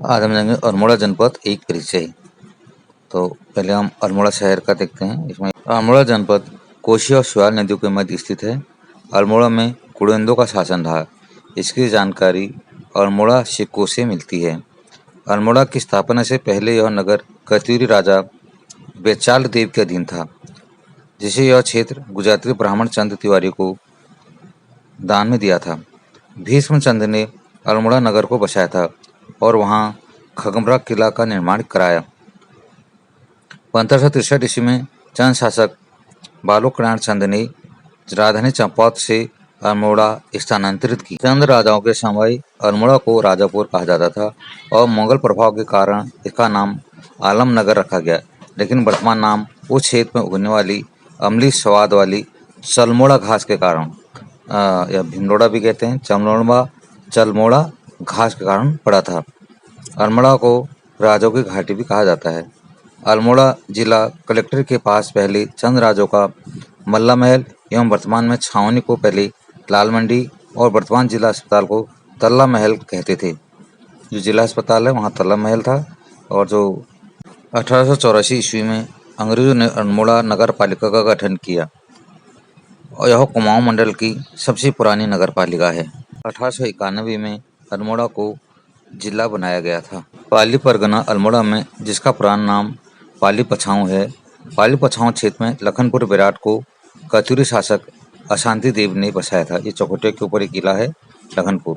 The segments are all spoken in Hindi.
आज हम जाएंगे अल्मोड़ा जनपद एक परिचय। तो पहले हम अल्मोड़ा शहर का देखते हैं। इसमें अल्मोड़ा जनपद कोसी और शैवाल नदियों के मध्य स्थित है। अल्मोड़ा में कुड़ेंदों का शासन रहा। इसकी जानकारी अल्मोड़ा सिक्कों से मिलती है। अल्मोड़ा की स्थापना से पहले यह नगर कत्यूरी राजा बेचाल देव के अधीन था, जिसे यह क्षेत्र गुजराती ब्राह्मण चंद तिवारी को दान में दिया था। भीष्मचंद ने अल्मोड़ा नगर को बसाया था और वहां खगमरा किला का निर्माण कराया। 1563 ईस्वी में चंद शासक बालोकनाथ चंद ने राजधानी चंपावत से अल्मोड़ा स्थानांतरित की। चंद राजाओं के समय अल्मोड़ा को राजापुर कहा जाता था और मुगल प्रभाव के कारण इसका नाम आलमनगर रखा गया, लेकिन वर्तमान नाम उस क्षेत्र में उगने वाली अम्लीय स्वाद वाली चलमोड़ा घास के कारण या भीमलोड़ा भी कहते हैं, चलमोड़ा घास के कारण पड़ा था। अल्मोड़ा को राजाओं की घाटी भी कहा जाता है। अल्मोड़ा जिला कलेक्टर के पास पहले चंद राजाओं का मल्ला महल एवं वर्तमान में छावनी को पहले लाल मंडी और वर्तमान जिला अस्पताल को तल्ला महल कहते थे। जो जिला अस्पताल है वहाँ तल्ला महल था। और जो 1884 ईस्वी में अंग्रेजों ने अल्मोड़ा नगर पालिका का गठन किया और यह कुमाऊं मंडल की सबसे पुरानी नगर पालिका है। 1891 में अल्मोड़ा को जिला बनाया गया था। पाली परगना अल्मोड़ा में, जिसका पुराना नाम पाली पछाऊ है। पाली पछाऊ क्षेत्र में लखनपुर विराट को कत्यूरी शासक अशांति देव ने बसाया था। ये चौखुटे के ऊपर एक किला है लखनपुर।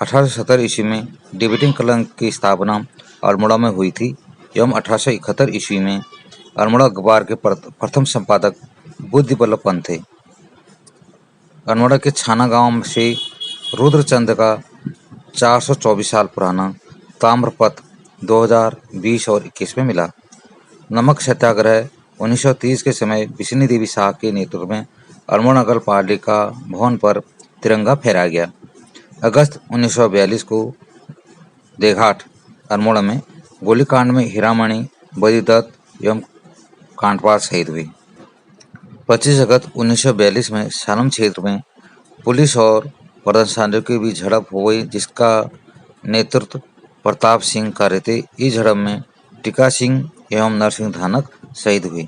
1870 ईस्वी में डिबेटिंग कलंक की स्थापना अल्मोड़ा में हुई थी एवं 1871 ईस्वी में अल्मोड़ा अखबार के प्रथम संपादक बुद्धि बल्लभ पंत थे। अल्मोड़ा के छाना गांव से रुद्रचंद का 424 साल पुराना ताम्रपत्र 2020 और 21 में मिला। नमक सत्याग्रह 1930 के समय बिस्नी देवी शाह के नेतृत्व में अल्मोड़ा नगर पालिका भवन पर तिरंगा फहराया गया। अगस्त 1942 को देघाट अल्मोड़ा में गोलीकांड में हीरामणि, बद्रीदत्त एवं कांटपाल शहीद हुए। 25 अगस्त 1942 में सालम क्षेत्र में पुलिस और प्रदर्शनकारियों के बीच झड़प हो गई, जिसका नेतृत्व प्रताप सिंह कर रहे थे। इस झड़प में टीका सिंह एवं नरसिंह धानक शहीद हुए।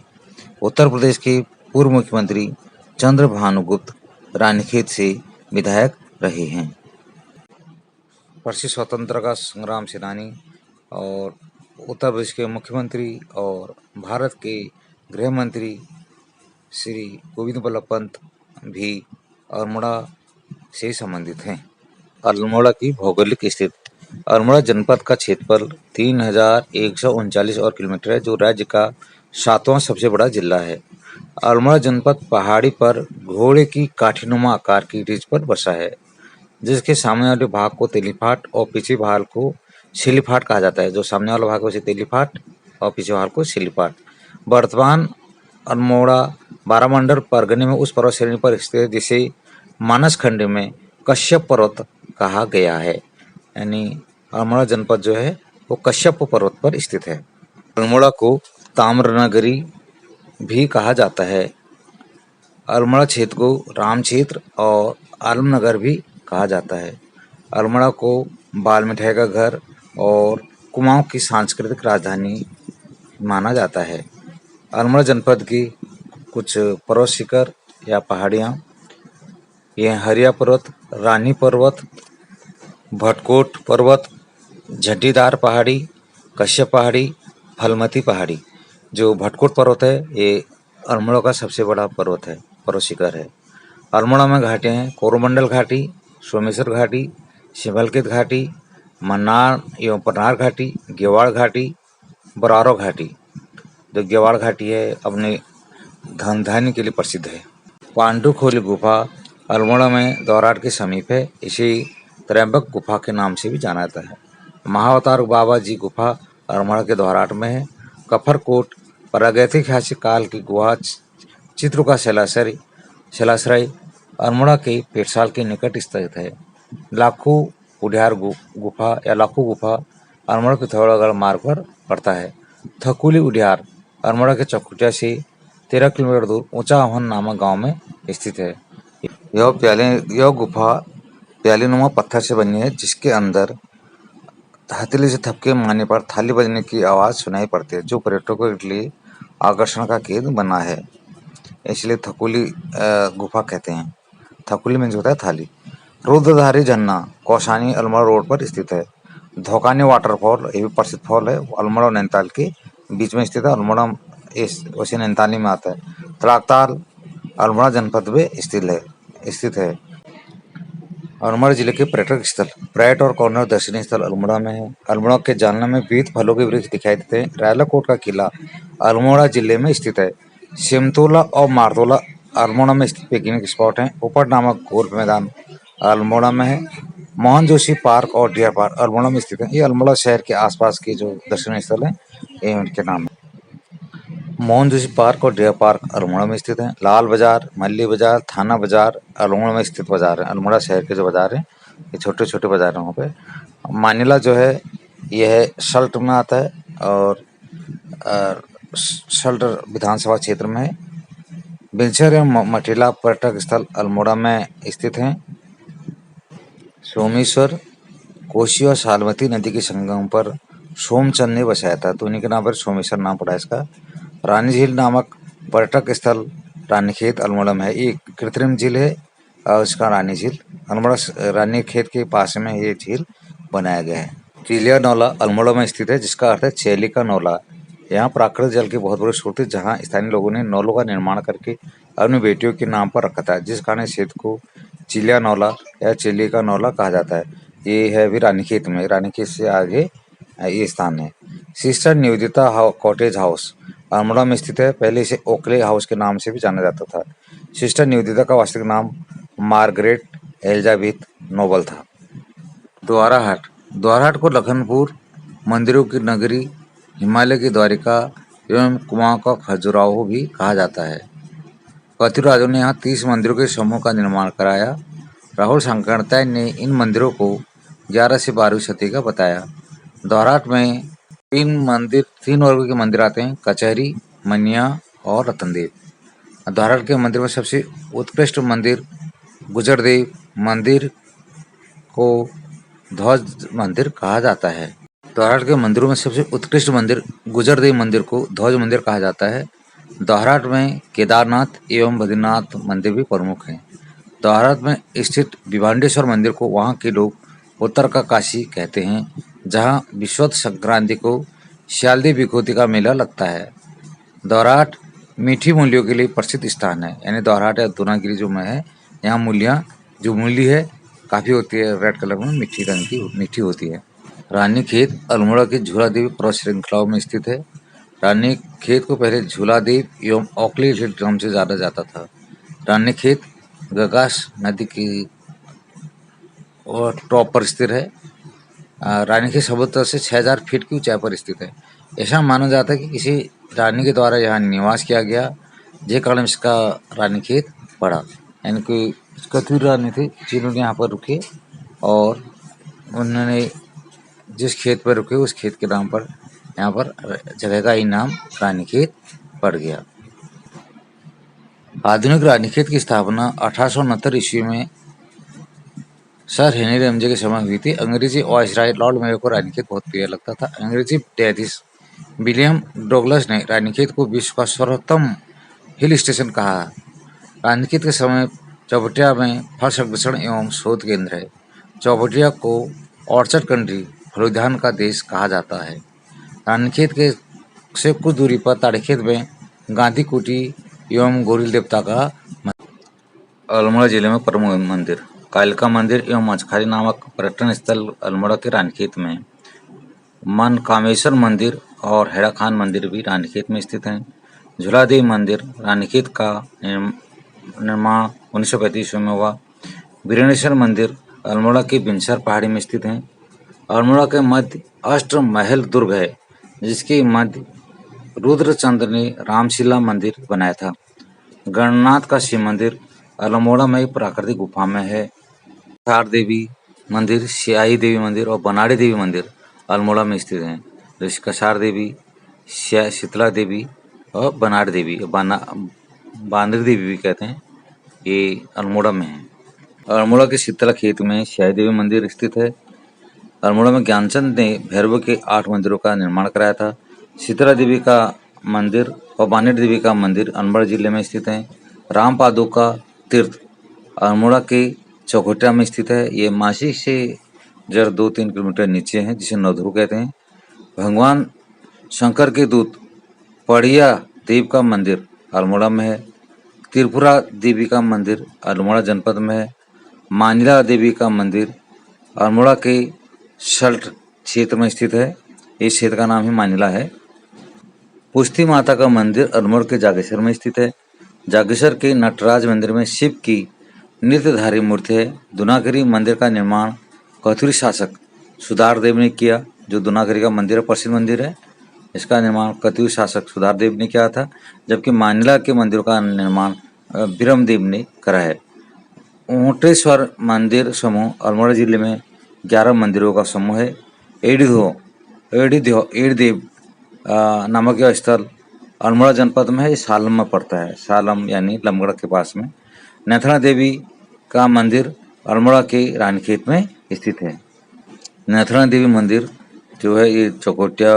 उत्तर प्रदेश के पूर्व मुख्यमंत्री चंद्रभानुगुप्त रानीखेत से विधायक रहे हैं। प्रसिद्ध स्वतंत्रता संग्राम सेनानी और उत्तर प्रदेश के मुख्यमंत्री और भारत के गृह मंत्री श्री गोविंद बल्लभ पंत भी अल्मोड़ा से संबंधित हैं। अल्मोड़ा की भौगोलिक स्थिति। अल्मोड़ा जनपद का क्षेत्रफल 3139 और किलोमीटर है, जो राज्य का 7वां सबसे बड़ा जिला है। अल्मोड़ा जनपद पहाड़ी पर घोड़े की काठीनुमा आकार की रिज पर बसा है, जिसके सामने वाले भाग को तेलीफाट और पीछे भाग को सिलीफाट कहा जाता है। जो सामने वाला भाग है उसे तेलीफाट और पीछे भाग को सिलीफाट। वर्तमान अल्मोड़ा बारामंडल परगने में उस पर्वत श्रेणी पर स्थित है जिसे मानस खंड में कश्यप पर्वत कहा गया है। यानी अल्मोड़ा जनपद जो है वो कश्यप पर्वत पर स्थित है। अल्मोड़ा को ताम्रनगरी भी कहा जाता है। अल्मोड़ा क्षेत्र को राम क्षेत्र और आलमनगर भी कहा जाता है। अल्मोड़ा को बाल मिठाई का घर और कुमाऊं की सांस्कृतिक राजधानी माना जाता है। अल्मोड़ा जनपद की कुछ पर्वत शिखर या पहाड़ियाँ, ये हरिया पर्वत, रानी पर्वत, भटकोट पर्वत, झंटीदार पहाड़ी, कश्यप पहाड़ी, फलमती पहाड़ी। जो भटकोट पर्वत है ये अल्मोड़ा का सबसे बड़ा पर्वत है, पर्वत शिखर है। अल्मोड़ा में घाटियाँ हैं कोरोमंडल घाटी, सोमेश्वर घाटी, सिंभलकेत घाटी, मन्नार एवं पन्नार घाटी, गेवाड़ घाटी, बरारो घाटी। जो गेवाड़ घाटी है अपने धनधान्य के लिए प्रसिद्ध है। पांडुखोली गुफा अल्मोड़ा में दौराट के समीप है। इसे त्रयंबक गुफा के नाम से भी जाना जाता है। महाअवतार बाबा जी गुफा अल्मोड़ा के दौराट में है। कफरकोट प्रागैतिहासिक काल की गुहा चित्रों का शैलाश्रय अल्मोड़ा के पेटसाल के निकट स्थित है। लाखू उडियार गुफा या लाखू गुफा अल्मोड़ा के पिथौरागढ़ मार्ग पर पड़ता है। थकुली उडियार अल्मोड़ा के चौखुटिया से 13 किलोमीटर दूर ऊंचा आहन नामक गांव में स्थित है। यह गुफा प्यालीनुमा पत्थर से बनी है, जिसके अंदर हथेली से थपके मारने पर थाली बजने की आवाज सुनाई पड़ती है, जो पर्यटकों के लिए आकर्षण का केंद्र बना है। इसलिए थकुली गुफा कहते हैं। थकुली मीन्स होता है थाली। रुद्रधारी झरना कौसानी अल्मोड़ा रोड पर स्थित है। धोकानी वाटरफॉल ये भी प्रसिद्ध फॉल है, अल्मोड़ा और नैनीताल के बीच में स्थित है। अल्मोड़ा इस वैसे नैनीताल में आता है। तड़ाकताल अल्मोड़ा जनपद में स्थित है। अल्मोड़ा जिले के पर्यटक स्थल प्रैट और कॉर्नर दर्शनीय स्थल अल्मोड़ा में है। अल्मोड़ा के जालना में विविध फलों के वृक्ष दिखाई देते हैं। रायलाकोट का किला अल्मोड़ा जिले में स्थित है। सिमतोला और मारतोला अल्मोड़ा में स्थित पिकनिक स्पॉट हैं। ऊपर नामक गोल्फ मैदान अल्मोड़ा में है। मोहन जोशी पार्क और डियर पार्क अल्मोड़ा में स्थित है। ये अल्मोड़ा शहर के आसपास के जो दर्शनीय स्थल हैं, ये उनके नाम है। मोहन जोशी पार्क और डियर पार्क अल्मोड़ा में स्थित है। लाल बाजार, मल्ली बाजार, थाना बाजार अल्मोड़ा में स्थित बाजार है। अल्मोड़ा शहर के जो बाजार है, ये छोटे छोटे बाजार हैं वहाँ पे। मानिला जो है, यह है सल्ट में आता है और सल्ट विधानसभा क्षेत्र में है। बिलचर एवं मटेला पर्यटक स्थल अल्मोड़ा में स्थित हैं। सोमेश्वर कोसी और सालमती नदी के संगम पर सोमचंद ने बसाया था, तो उन्हीं के नाम पर सोमेश्वर नाम पड़ा इसका। रानी झील नामक पर्यटक स्थल रानीखेत अल्मोड़ा में है। ये कृत्रिम झील है और इसका रानी झील अल्मोड़ा रानीखेत के पास में ये झील बनाया गया है। चिलिया नौला अल्मोड़ा में स्थित है, जिसका अर्थ है चेली का नौला। यहाँ प्राकृतिक जल की बहुत बड़ी स्रोत है, जहाँ स्थानीय लोगों ने नौलों का निर्माण करके अपनी बेटियों के नाम पर रखा था, जिस कारण इस क्षेत्र को चिलिया नौला या चेली का नौला कहा जाता है। ये है भी रानीखेत में, रानीखेत से आगे ये स्थान है। Sister Nivedita cottage house Almora में स्थित है। पहले इसे ओकले हाउस के नाम से भी जाना जाता था। सिस्टर निवेदिता का वास्तविक नाम मार्गरेट एलिजाबेथ नोबल था। द्वाराहाट द्वाराहाट को लखनपुर मंदिरों की नगरी, हिमालय की द्वारिका एवं कुमाऊं का खजुराहो भी कहा जाता है। पृथ्वी राजों ने यहाँ 30 मंदिरों के समूह का निर्माण कराया। राहुल सांकरताय ने इन मंदिरों को 11 से 12वीं शती का बताया। द्वाराहाट में तीन वर्ग के मंदिर आते हैं: कचहरी, मनिया और रतनदेव। द्वाराहाट के मंदिर में सबसे उत्कृष्ट मंदिर गुजरदेव मंदिर को ध्वज मंदिर कहा जाता है। द्वाराहाट के मंदिरों में सबसे उत्कृष्ट मंदिर गुजरदेव मंदिर को ध्वज मंदिर कहा जाता है। द्वाराहाट में केदारनाथ एवं बद्रीनाथ मंदिर भी प्रमुख हैं। द्वाराहाट में स्थित विभांडेश्वर मंदिर को वहाँ के लोग उत्तर का काशी कहते हैं, जहाँ विश्वत संक्रांति को श्यालदी विभूति का मेला लगता है। द्वाराहाट मीठी मूलियों के लिए प्रसिद्ध स्थान है, यानी द्वाराहाट या दूनागिरी जो में है, यहाँ मूली है काफ़ी होती है, रेड कलर में मिट्टी रंग की मीठी होती है। रानीखेत अल्मोड़ा की झूला देवी पर्वत श्रृंखलाओं में स्थित है। रानीखेत को पहले झूला देव एवं ओकली हिल नाम से जाना जाता था। रानीखेत गगास नदी की और टॉप पर स्थित है। रानीखेत समुद्र से 6000 फीट की ऊंचाई पर स्थित है। ऐसा माना जाता है कि किसी रानी के द्वारा यहाँ निवास किया गया, जिस कारण इसका रानीखेत पड़ा। यानी कि कथुर रानी थी जिन्होंने यहाँ पर रुके और उन्होंने जिस खेत पर रुके उस खेत के नाम पर यहाँ पर जगह का ही नाम रानीखेत पड़ गया। आधुनिक रानीखेत की स्थापना 1869 ईस्वी में सर हेनरी रमजे के समय हुई थी। अंग्रेजी वायसराय लॉर्ड मेयो को रानीखेत बहुत प्रिय लगता था। अंग्रेजी न्यायाधीश विलियम डोगलस ने रानीखेत को विश्व का सर्वोत्तम हिल स्टेशन कहा। रानीखेत के समय चौबटिया में फल संरक्षण एवं शोध केंद्र है। चौबटिया को ऑर्चर्ड कंट्री फलोद्यान का देश कहा जाता है। रानीखेत के से कुछ दूरी पर ताड़ीखेत में गांधी कुटी एवं गोरिल देवता का अल्मोड़ा जिले में प्रमुख मंदिर कालिका मंदिर एवं मचखारी नामक पर्यटन स्थल अल्मोड़ा के रानीखेत में। मनकामेश्वर मंदिर और हेड़ा खान मंदिर भी रानीखेत में स्थित हैं। झूलादेवी मंदिर रानीखेत का निर्माण 1935 में हुआ। वीरेणेश्वर मंदिर अल्मोड़ा के बिनसर पहाड़ी में स्थित हैं। अल्मोड़ा के मध्य अष्टमहल दुर्ग है, जिसके मध्य रुद्रचंद्र ने रामशिला मंदिर बनाया था। गणनाथ का शिव मंदिर अल्मोड़ा में प्राकृतिक गुफा में है। कसार देवी मंदिर, स्याही देवी मंदिर और बनाड़ी देवी मंदिर अल्मोड़ा में स्थित हैं। जैसे कसार देवी, शीतला देवी और बनाड़ी देवी, बांदरी देवी भी कहते हैं, ये अल्मोड़ा में है। अल्मोड़ा के शीतला खेत में स्याही देवी मंदिर स्थित है। अल्मोड़ा में ज्ञानचंद ने भैरव के 8 मंदिरों का निर्माण कराया था। शीतला देवी का मंदिर और बानेर देवी का मंदिर अल्मोड़ा जिले में स्थित है। राम पादुका तीर्थ अल्मोड़ा के चौखुटिया में स्थित है। ये मासी से जड़ 2-3 किलोमीटर नीचे है, जिसे नवधुर कहते हैं। भगवान शंकर के दूत पड़िया देव का मंदिर अल्मोड़ा में है। त्रिपुरा देवी का मंदिर अल्मोड़ा जनपद में है। मानिला देवी का मंदिर अल्मोड़ा के सल्ट क्षेत्र में स्थित है। इस क्षेत्र का नाम ही मानिला है। पुष्टि माता का मंदिर अल्मोड़ा के जागेश्वर में स्थित है। जागेश्वर के नटराज मंदिर में शिव की नृत्यधारी मूर्ति है। दुनागिरी मंदिर का निर्माण कथुरी शासक सुधारदेव ने किया। जो दुनागिरी का मंदिर है, प्रसिद्ध मंदिर है, इसका निर्माण कथुरी शासक सुधारदेव ने किया था। जबकि मानिला के मंदिर का निर्माण बिरमदेव ने करा है। ऊंटेश्वर मंदिर समूह अल्मोड़ा जिले में 11 मंदिरों का समूह है। एड़देव नामक यह स्थल अल्मोड़ा जनपद में है। सालम में पड़ता है। सालम यानी लमगढ़ के पास में। नैथना देवी का मंदिर अल्मोड़ा के रानीखेत में स्थित है। नैथना देवी मंदिर जो है ये चौखुटिया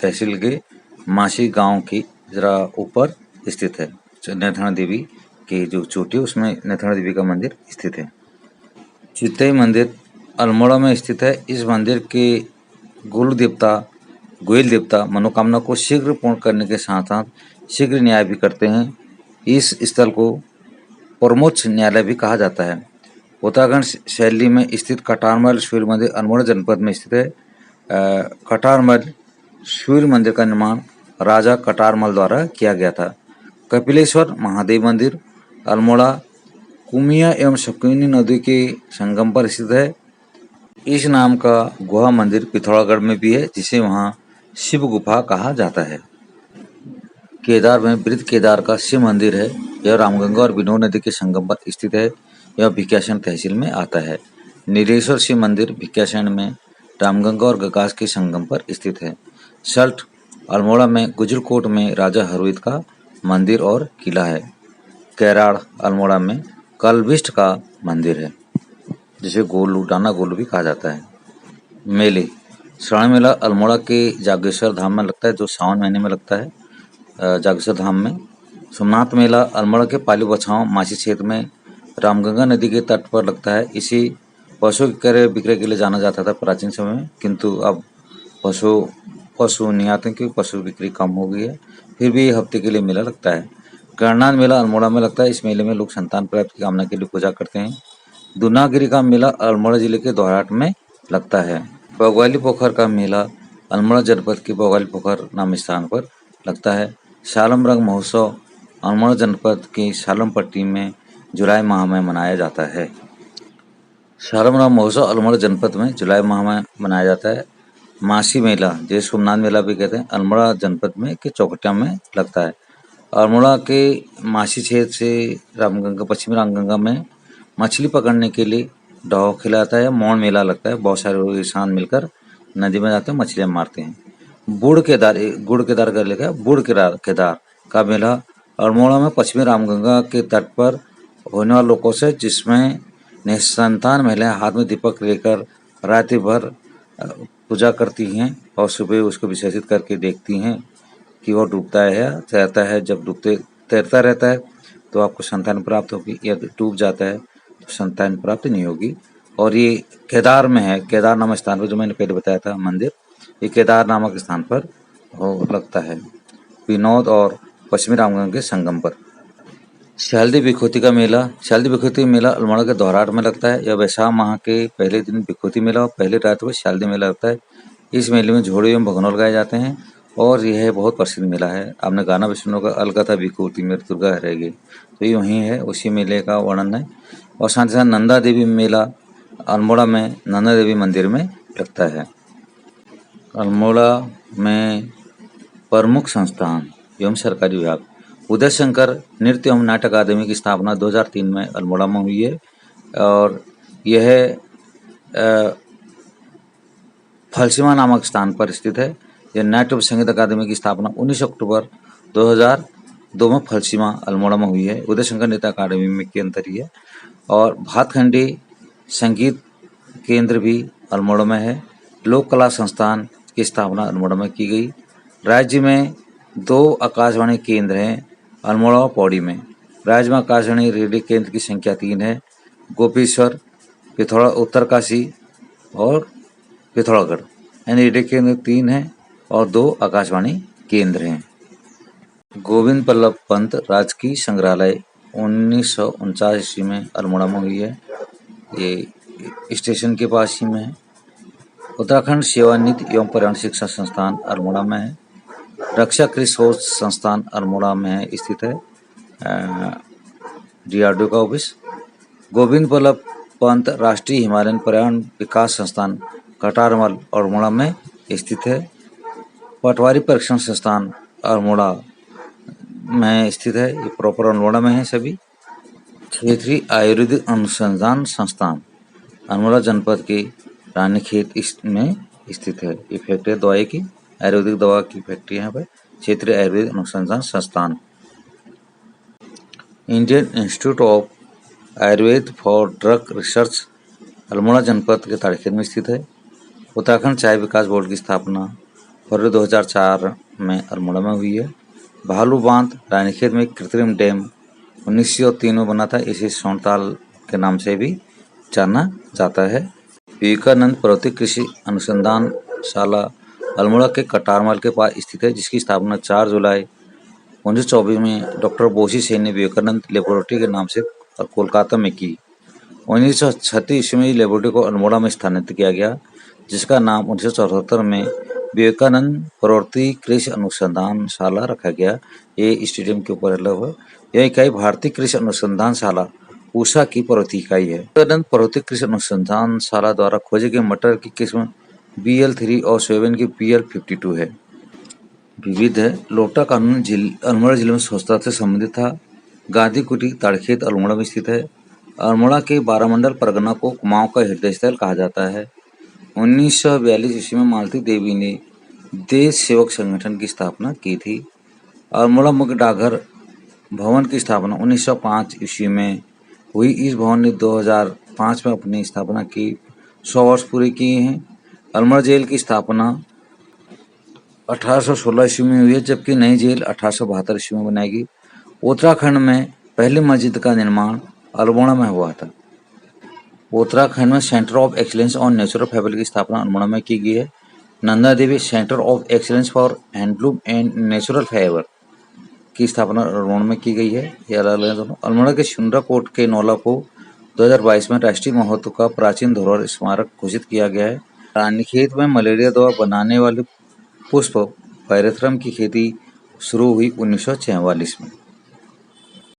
तहसील के मासी गांव की जरा ऊपर स्थित है। नैथना देवी की जो चोटी उसमें नैथना देवी का मंदिर स्थित है। चितई मंदिर अल्मोड़ा में स्थित है। इस मंदिर के गोयल देवता मनोकामना को शीघ्र पूर्ण करने के साथ साथ शीघ्र न्याय भी करते हैं। इस स्थल को परमोच्च न्यायालय भी कहा जाता है। उत्तराखंड शैली में स्थित कटारमल सूर्य मंदिर अल्मोड़ा जनपद में स्थित है। कटारमल सूर्य मंदिर का निर्माण राजा कटारमल द्वारा किया गया था। कपिलेश्वर महादेव मंदिर अल्मोड़ा कुमिया एवं शकुनी नदी के संगम पर स्थित है। इस नाम का गुहा मंदिर पिथौरागढ़ में भी है, जिसे वहां शिव गुफा कहा जाता है। केदार में वृद्ध केदार का शिव मंदिर है। यह रामगंगा और बिनोद नदी के संगम पर स्थित है। यह भिकियासैंण तहसील में आता है। नीलेश्वर शिव मंदिर भिकियासैंण में रामगंगा और गगास के संगम पर स्थित है। सल्ट अल्मोड़ा में गुजरकोट में राजा हरविद का मंदिर और किला है। कैराड़ अल्मोड़ा में कलभिष्ट का मंदिर है, जिसे डाना गोलू भी कहा जाता है। मेले श्रावण मेला अल्मोड़ा के जागेश्वर धाम में लगता है, जो सावन महीने में लगता है। जागेश्वर धाम में सोमनाथ मेला अल्मोड़ा के पाली बछाव मासी क्षेत्र में रामगंगा नदी के तट पर लगता है। इसी पशु क्रय विक्रय के लिए जाना जाता था प्राचीन समय में, किंतु अब पशु नहीं आते क्योंकि पशु बिक्री कम हो गई है। फिर भी हफ्ते के लिए मेला लगता है। गणनाथ मेला अल्मोड़ा में लगता है। इस मेले में लोग संतान प्राप्ति की कामना के लिए पूजा करते हैं। दुनागिरी का मेला अल्मोड़ा जिले के दोहराट में लगता है। बगवाली पोखर का मेला अल्मोड़ा जनपद के बगवाली पोखर नाम स्थान पर लगता है। सालम रंग महोत्सव अल्मोड़ा जनपद की सालम पट्टी में जुलाई माह में मनाया जाता है। सालम रंग महोत्सव अल्मोड़ा जनपद में जुलाई माह में मनाया जाता है। मासी मेला जैसे सोमनाथ मेला भी कहते हैं, अल्मोड़ा जनपद में के चौखुटिया में लगता है। अल्मोड़ा के मासी क्षेत्र से रामगंगा पश्चिमी रामगंगा में मछली पकड़ने के लिए डाव खिलाता है। मौन मेला लगता है। बहुत सारे लोग किसान मिलकर नदी में जाते हैं, मछलियां मारते हैं। गुड़ केदार का मेला अल्मोड़ा में पश्चिमी रामगंगा के तट पर होने वाला लोकोत्सव, जिसमें निसंतान महिलाएं हाथ में दीपक लेकर रात्रि भर पूजा करती हैं और सुबह उसको विसर्जित करके देखती हैं कि वो डूबता है या तैरता है। जब तैरता रहता है तो आपको संतान प्राप्त होगी, या डूब जाता है तो संतान प्राप्त नहीं होगी। और ये केदार में है। केदार नामक स्थान पर, जो मैंने पहले बताया था मंदिर, ये केदार नामक स्थान पर लगता है, विनोद और पश्चिमी रामगंगा के संगम पर। शालदी बिखोती का मेला अल्मोड़ा के दोहराट में लगता है। यह वैशाख माह के पहले दिन बिखोती मेला और पहले रात को शालदी मेला लगता है। इस मेले में झोड़े एवं भगनोल गाए जाते हैं और यह बहुत प्रसिद्ध मेला है। आपने गाना भी सुना होगा, अलकथा बिखोती मेरी दुर्गा रहेगी, तो ये वहीं है, उसी मेले का वर्णन है। और साथ ही साथ नंदा देवी मेला अल्मोड़ा में नंदा देवी मंदिर में लगता है। अल्मोड़ा में प्रमुख संस्थान एवं सरकारी विभाग उदय शंकर नृत्य एवं नाटक अकादमी की स्थापना 2003 में अल्मोड़ा में हुई है। और यह फलसीमा नामक स्थान पर स्थित है। यह नाट्य एवं संगीत अकादमी की स्थापना 19 अक्टूबर 2002 में फलसीमा अल्मोड़ा में हुई है। उदय शंकर नृत्य अकादमी में के अंतर ही है। और भातखंडी संगीत केंद्र भी अल्मोड़ा में है। लोक कला संस्थान की स्थापना अल्मोड़ा में की गई। राज्य में 2 आकाशवाणी केंद्र हैं अल्मोड़ा और पौड़ी में। राज्य में आकाशवाणी रेडियो केंद्र की संख्या 3 है, गोपेश्वर, पिथौरा, उत्तरकाशी और पिथौरागढ़। यानी रेडियो केंद्र 3 हैं और 2 आकाशवाणी केंद्र हैं। गोविंद बल्लभ पंत राजकीय संग्रहालय 1949 ईस्वी में अल्मोड़ा में हुई है। ये स्टेशन के पास ही में है। उत्तराखंड सेवानिवृत्ति एवं पर्यावरण शिक्षा संस्थान अल्मोड़ा में है। रक्षा कृषि शोध संस्थान अल्मोड़ा में स्थित है, DRDO का ऑफिस। गोविंद बल्लभ पंत राष्ट्रीय हिमालयन पर्यावरण विकास संस्थान कटारमल अल्मोड़ा में स्थित है। पटवारी परीक्षण संस्थान अल्मोड़ा में स्थित है, ये प्रॉपर अल्मोड़ा में है सभी। क्षेत्रीय आयुर्वेदिक अनुसंधान संस्थान अल्मोड़ा जनपद के रानीखेत में स्थित है। ये फैक्ट्री दवाई की, आयुर्वेदिक दवा की फैक्ट्री यहाँ पे। क्षेत्रीय आयुर्वेदिक अनुसंधान संस्थान। Indian institute of Ayurveda for drug research Almora जनपद के ताड़खेत में स्थित है। उत्तराखंड चाय विकास बोर्ड की स्थापना फरवरी 2004 में अल्मोड़ा में हुई है। भालू बांध रानीखेत में कृत्रिम डैम 1903 में बना था, इसे सोनताल के नाम से भी जाना जाता है। विवेकानंद पर्वतीय कृषि अनुसंधान शाला अल्मोड़ा के कटारमल के पास स्थित है, जिसकी स्थापना 4 जुलाई 1924 में डॉक्टर बोसी सेन ने विवेकानंद लेबोरेटरी के नाम से कोलकाता में की। 1936 ईस्वी में लेबोरेटरी को अल्मोड़ा में स्थानांतरित किया गया, जिसका नाम 1974 में विवेकानंद पर्वतीय कृषि अनुसंधान शाला रखा गया। ये स्टेडियम के ऊपर है। यह इकाई भारतीय कृषि अनुसंधान शाला पूसा की पर्वतीय इकाई है। विवेकानंद पर्वतीय कृषि अनुसंधान शाला द्वारा खोजे गए मटर की किस्म BL3 और सोयाबीन की BL52 है। विविध है। लोटा कानून अल्मोड़ा जिले में स्वच्छता से संबंधित था। गांधी कुटी ताड़खेत अल्मोड़ा में स्थित है। अल्मोड़ा के बारामंडल परगना को कुमाऊं का हृदय स्थल कहा जाता है। 1942 ईस्वी में मालती देवी ने देश सेवक संगठन की स्थापना की थी। अल्मोड़ा मुख्य डाकघर भवन की स्थापना 1905 ईस्वी में हुई। इस भवन ने 2005 में अपनी स्थापना की 100 वर्ष पूरे किए हैं। अल्मोड़ा जेल की स्थापना 1816 ईस्वी में हुई है, जबकि नई जेल 1872 ईस्वी में बनाई गई। उत्तराखंड में पहली मस्जिद का निर्माण अल्मोड़ा में हुआ था। उत्तराखंड में centre of excellence on natural fabric की स्थापना अल्मोड़ा में की गई है। Nanda Devi centre of excellence for handloom and natural fibre की स्थापना अल्मोड़ा में की गई है। ये अलग अलग दोनों। अल्मोड़ा के सुंदरा कोट के नौला को 2022 में राष्ट्रीय महत्व का प्राचीन धरोहर स्मारक घोषित किया गया है। रानीखेत में मलेरिया दवा बनाने वाले पुष्प पायरेथ्रम की खेती शुरू हुई 1944 में।